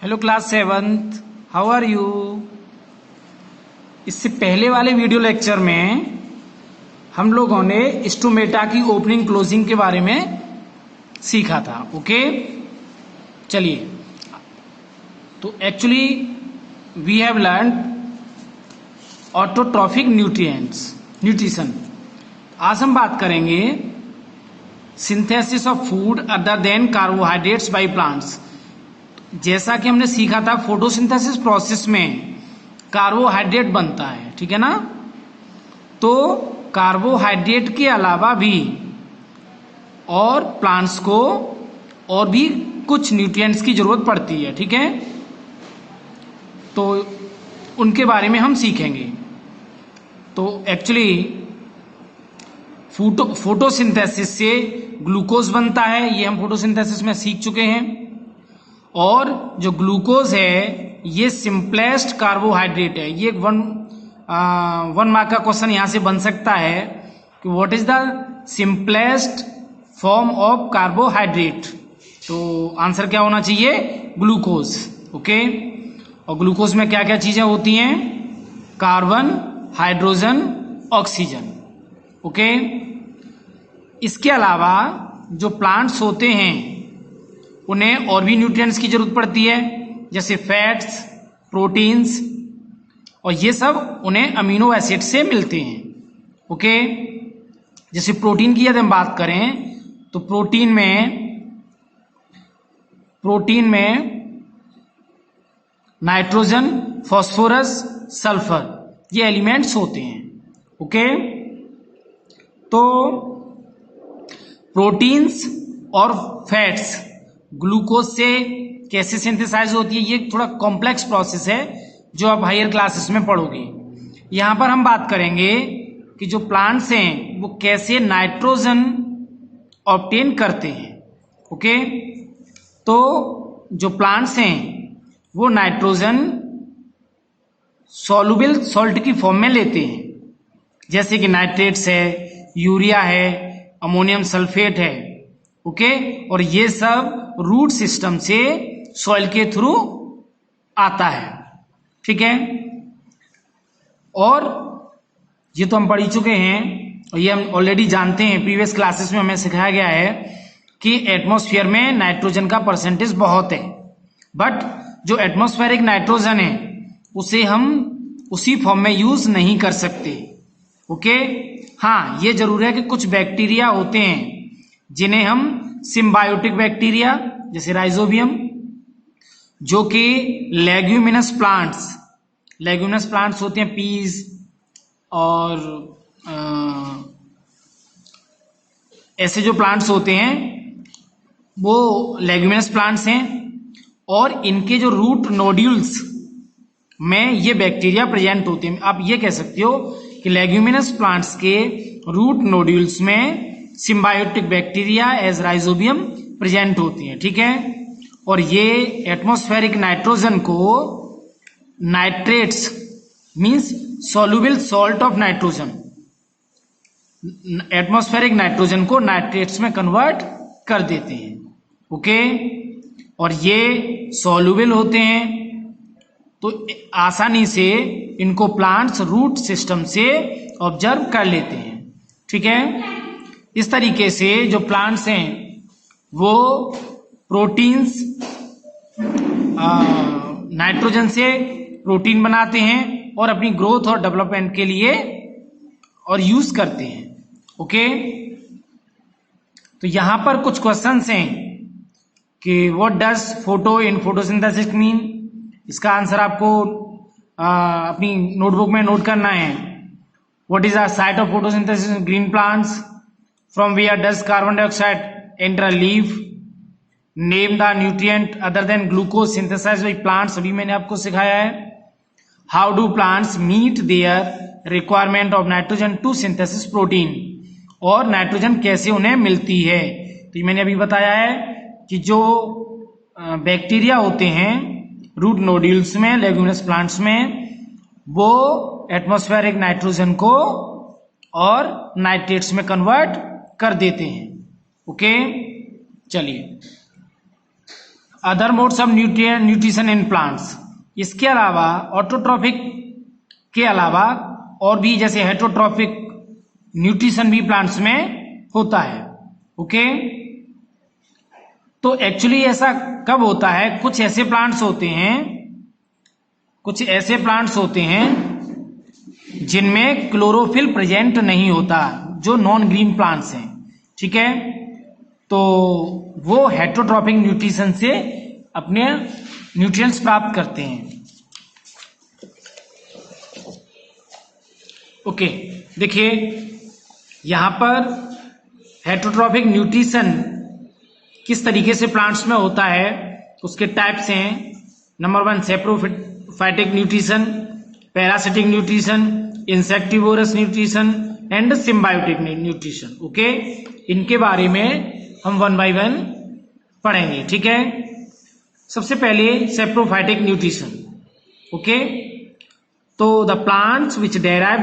Hello class seventh, how are you. इससे पहले वाले वीडियो लेक्चर में हम लोगों ने स्टोमेटा की ओपनिंग क्लोजिंग के बारे में सीखा था। ओके, चलिए, तो actually we have learn autotrophic nutrition. आज हम बात करेंगे synthesis of food other than carbohydrates by plants. जैसा कि हमने सीखा था, फोटोसिंथेसिस प्रोसेस में कार्बोहाइड्रेट बनता है, ठीक है ना। तो कार्बोहाइड्रेट के अलावा भी और प्लांट्स को और भी कुछ न्यूट्रिएंट्स की जरूरत पड़ती है, ठीक है। तो उनके बारे में हम सीखेंगे। तो एक्चुअली फोटोसिंथेसिस से ग्लूकोज बनता है, ये हम फोटोसिंथेसिस में सीख चुके हैं। और जो ग्लूकोज है ये सिंपलेस्ट कार्बोहाइड्रेट है। ये वन मार्क का क्वेश्चन यहां से बन सकता है कि what is the simplest form of carbohydrate. तो आंसर क्या होना चाहिए? ग्लूकोज। ओके, और ग्लूकोज में क्या क्या चीजें होती हैं? Carbon, hydrogen, oxygen. ओके, इसके अलावा जो प्लांट्स होते हैं उन्हें और भी न्यूट्रिएंट्स की जरूरत पड़ती है, जैसे फैट्स, प्रोटीन्स, और ये सब उन्हें अमीनो एसिड से मिलते हैं। ओके, जैसे प्रोटीन की यदि हम बात करें तो प्रोटीन में नाइट्रोजन, फास्फोरस, सल्फर, ये एलिमेंट्स होते हैं। ओके, तो प्रोटीन्स और फैट्स ग्लूकोज से कैसे सिंथेसाइज होती है, ये थोड़ा कॉम्प्लेक्स प्रोसेस है जो आप हायर क्लासेस में पढ़ोगे। यहां पर हम बात करेंगे कि जो प्लांट्स हैं वो कैसे नाइट्रोजन ऑब्टेन करते हैं। ओके, तो जो प्लांट्स हैं वो नाइट्रोजन सॉल्युबल सॉल्ट की फॉर्म में लेते हैं, जैसे कि नाइट्रेट्स है, यूरिया है, अमोनियम सल्फेट है। ओके, और ये सब रूट सिस्टम से सॉइल के थ्रू आता है, ठीक है। और ये तो हम पढ़ ही चुके हैं, और ये हम ऑलरेडी जानते हैं, प्रीवियस क्लासेस में हमें सिखाया गया है कि एटमॉस्फेयर में नाइट्रोजन का परसेंटेज बहुत है। बट जो एटमॉस्फेरिक नाइट्रोजन है उसे हम उसी फॉर्म में यूज नहीं कर सकते। ओके, हाँ, ये जरूर है कि कुछ बैक्टीरिया होते हैं जिन्हें हम सिम्बायोटिक बैक्टीरिया, जैसे राइजोबियम, जो कि लेग्यूमिनस प्लांट्स होते हैं, पीज और ऐसे जो प्लांट्स होते हैं वो लेग्यूमिनस प्लांट्स हैं, और इनके जो रूट नोड्यूल्स में ये बैक्टीरिया प्रेजेंट होते हैं। आप ये कह सकते हो कि लेग्यूमिनस प्लांट्स के रूट नोड्यूल्स में symbiotic bacteria as rhizobium present होती है, ठीक है। और ये एटमॉस्फेरिक नाइट्रोजन को nitrates means soluble salt of nitrogen, atmospheric nitrogen को नाइट्रेट्स में कन्वर्ट कर देते हैं। ओके, और ये सॉल्युबल होते हैं, तो आसानी से इनको प्लांट्स रूट सिस्टम से ऑब्जर्व कर लेते हैं, ठीक है। इस तरीके से जो प्लांट्स हैं वो प्रोटीन्स, नाइट्रोजन से प्रोटीन बनाते हैं और अपनी ग्रोथ और डेवलपमेंट के लिए और यूज करते हैं। ओके, तो यहां पर कुछ क्वेश्चंस हैं कि what does photo in photosynthesis mean. इसका आंसर आपको अपनी नोटबुक में नोट करना है। What is the site of photosynthesis in green plants? From where does carbon dioxide enter a leaf? Name the nutrient other than glucose synthesized by plants. अभी मैंने आपको सिखाया है। How do plants meet their requirement of nitrogen to synthesis protein? और nitrogen कैसे उन्हें मिलती है? तो ये मैंने अभी बताया है कि जो बैक्टीरिया होते हैं रूट नोड्यूल्स में, लेग्यूमिनस प्लांट्स में, वो एटमॉस्फेरिक नाइट्रोजन को और नाइट्रेट्स में कन्वर्ट कर देते हैं। ओके, चलिए other modes of nutrition in plants, इसके अलावा ऑटोट्रॉफिक के अलावा और भी जैसे हेटरोट्रॉफिक न्यूट्रिशन भी प्लांट्स में होता है। ओके, तो एक्चुअली ऐसा कब होता है, कुछ ऐसे प्लांट्स होते हैं जिनमें क्लोरोफिल प्रेजेंट नहीं होता, जो नॉन ग्रीन प्लांट्स हैं, ठीक है, तो वो हेटरोट्रॉफिक न्यूट्रिशन से अपने न्यूट्रिएंट्स प्राप्त करते हैं। ओके, देखिए यहां पर हेटरोट्रॉफिक न्यूट्रिशन किस तरीके से प्लांट्स में होता है, उसके टाइप्स हैं। Number 1 saprophytic nutrition, parasitic nutrition, insectivorous nutrition and symbiotic nutrition. Okay, इनके बारे में हम 1 बाय 1 पढ़ेंगे, ठीक है। सबसे पहले सैप्रोफाइटिक न्यूट्रिशन। ओके, तो the plants which derive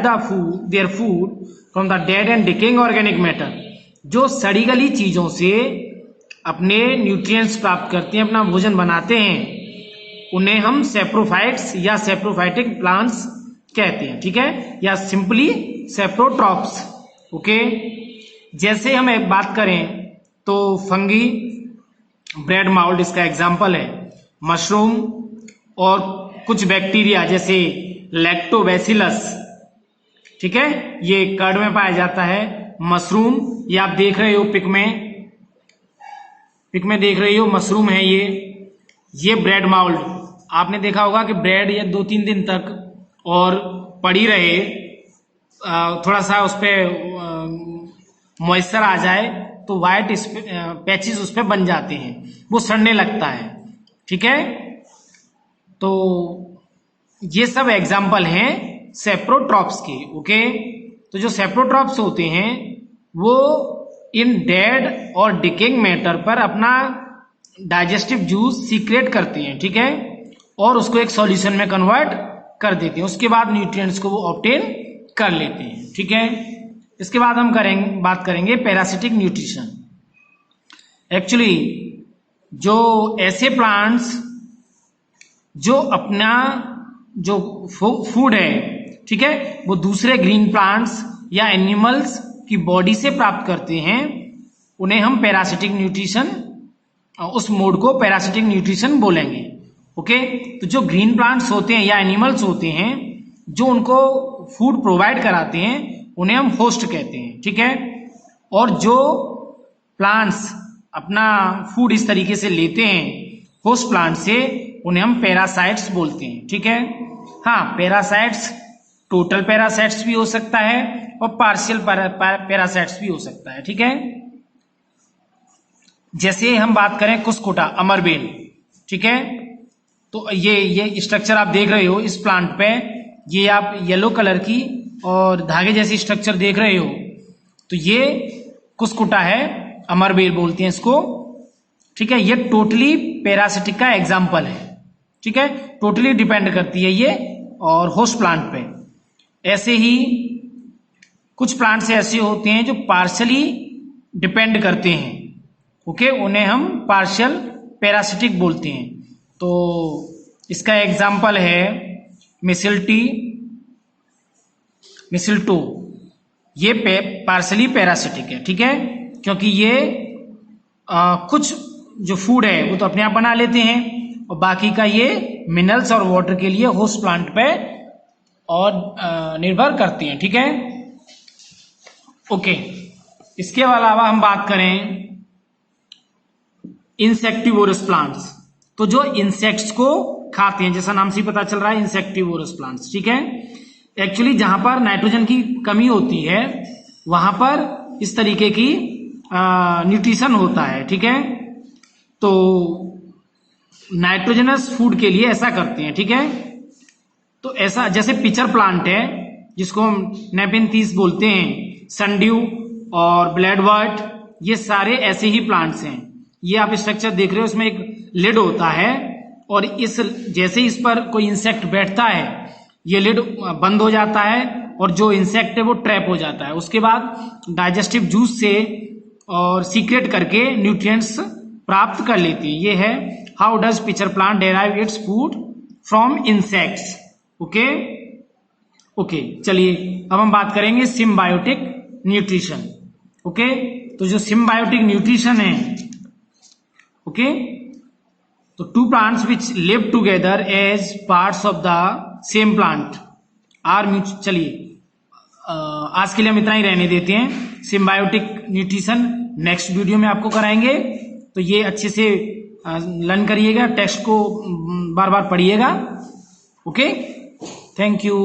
their food from the dead and decaying organic matter, जो सड़ी गली चीजों से अपने न्यूट्रिएंट्स प्राप्त करते हैं, अपना भोजन बनाते हैं, उन्हें हम सैप्रोफाइट्स या सैप्रोफाइटिक प्लांट्स कहते हैं, ठीक है, या सिंपली सैप्रोट्रॉप्स। ओके, जैसे हम एक बात करें तो फंगी, ब्रेड माउल्ड इसका एग्जाम्पल है, मशरूम और कुछ बैक्टीरिया जैसे लैक्टोबैसिलस, ठीक है, ये कर्ड में पाया जाता है। मशरूम ये आप देख रहे हो पिक में देख रही हो, मशरूम है ये ब्रेड माउल्ड। आपने देखा होगा कि ब्रेड ये 2-3 दिन तक और पड़ी रहे, थोड़ा सा उस पर मॉइस्चर आ जाए तो वाइट पैचेस उस पर बन जाते हैं, वो सड़ने लगता है, ठीक है। तो ये सब एग्जाम्पल हैं सैप्रोट्रॉप्स के। ओके, तो जो सैप्रोट्रॉप्स होते हैं वो इन डेड और डिकेइंग मैटर पर अपना डाइजेस्टिव जूस सीक्रेट करते हैं, ठीक है, और उसको एक सॉल्यूशन में कन्वर्ट कर देते हैं, उसके बाद न्यूट्रिएंट्स को वो ऑब्टेन कर लेते हैं, ठीक है। इसके बाद हम बात करेंगे पैरासिटिक न्यूट्रिशन। एक्चुअली जो ऐसे प्लांट्स जो अपना जो फूड है, ठीक है, वो दूसरे ग्रीन प्लांट्स या एनिमल्स की बॉडी से प्राप्त करते हैं, उन्हें हम पैरासिटिक न्यूट्रिशन, उस मोड को पैरासिटिक न्यूट्रिशन बोलेंगे। ओके, तो जो ग्रीन प्लांट्स होते हैं या एनिमल्स होते हैं जो उनको फूड प्रोवाइड कराते हैं, उन्हें हम होस्ट कहते हैं, ठीक है, और जो प्लांट्स अपना फूड इस तरीके से लेते हैं होस्ट प्लांट से, उन्हें हम पैरासाइट्स बोलते हैं, ठीक है। हाँ, पैरासाइट्स टोटल पैरासाइट्स भी हो सकता है और पार्शियल पैरासाइट्स भी हो सकता है, ठीक है। जैसे हम बात करें कुस्कुटा, अमरबेल, ठीक है, तो ये स्ट्रक्चर आप देख रहे हो इस प्लांट पे, ये आप येलो कलर की और धागे जैसी स्ट्रक्चर देख रहे हो, तो ये कुस्कुटा है, अमरबेल बोलते हैं इसको, ठीक है। ये टोटली पैरासिटिक का एग्जाम्पल है, ठीक है, टोटली डिपेंड करती है ये और होस्ट प्लांट पे। ऐसे ही कुछ प्लांट्स ऐसे होते हैं जो पार्शियली डिपेंड करते हैं, ओके, उन्हें हम पार्शियल पैरासिटिक बोलते हैं। तो इसका एग्जाम्पल है मिसिल्टो, ये पार्शियली पैरासिटिक है, ठीक है, क्योंकि ये कुछ जो फूड है वो तो अपने आप बना लेते हैं और बाकी का ये मिनरल्स और वाटर के लिए होस्ट प्लांट पे और निर्भर करती हैं, ठीक है। ओके, इसके अलावा हम बात करें इंसेक्टिवोरस प्लांट्स, तो जो इंसेक्ट्स को खाते हैं, जैसा नाम से पता चल रहा है इंसेक्टिवोरस प्लांट्स, ठीक है। एक्चुअली जहां पर नाइट्रोजन की कमी होती है वहां पर इस तरीके की न्यूट्रिशन होता है, ठीक है। तो नाइट्रोजनस फूड के लिए ऐसा करते हैं, ठीक है। तो ऐसा जैसे पिचर प्लांट है जिसको हम नेपेंथीस बोलते हैं, सनड्यू और ब्लैडवर्ट, ये सारे ऐसे ही प्लांट्स हैं। ये आप स्ट्रक्चर देख रहे हो, इसमें एक लिड होता है और इस जैसे इस पर कोई इंसेक्ट बैठता है ये लिड बंद हो जाता है और जो इंसेक्ट है वो ट्रैप हो जाता है, उसके बाद डाइजेस्टिव जूस से और सीक्रेट करके न्यूट्रिएंट्स प्राप्त कर लेती है। ये है how does pitcher plant derive its food from insects. Okay okay, चलिए अब हम बात करेंगे सिम्बायोटिक न्यूट्रिशन। ओके, तो जो सिम्बायोटिक न्यूट्रिशन है, ओके, तो two plants which live together as parts of the same plant are mutual. चलिए आज के लिए हम इतना ही रहने देते हैं। सिम्बायोटिक न्यूट्रिशन नेक्स्ट वीडियो में आपको कराएंगे, तो ये अच्छे से लर्न करिएगा, टेक्स्ट को बार बार पढ़िएगा। Okay, thank you.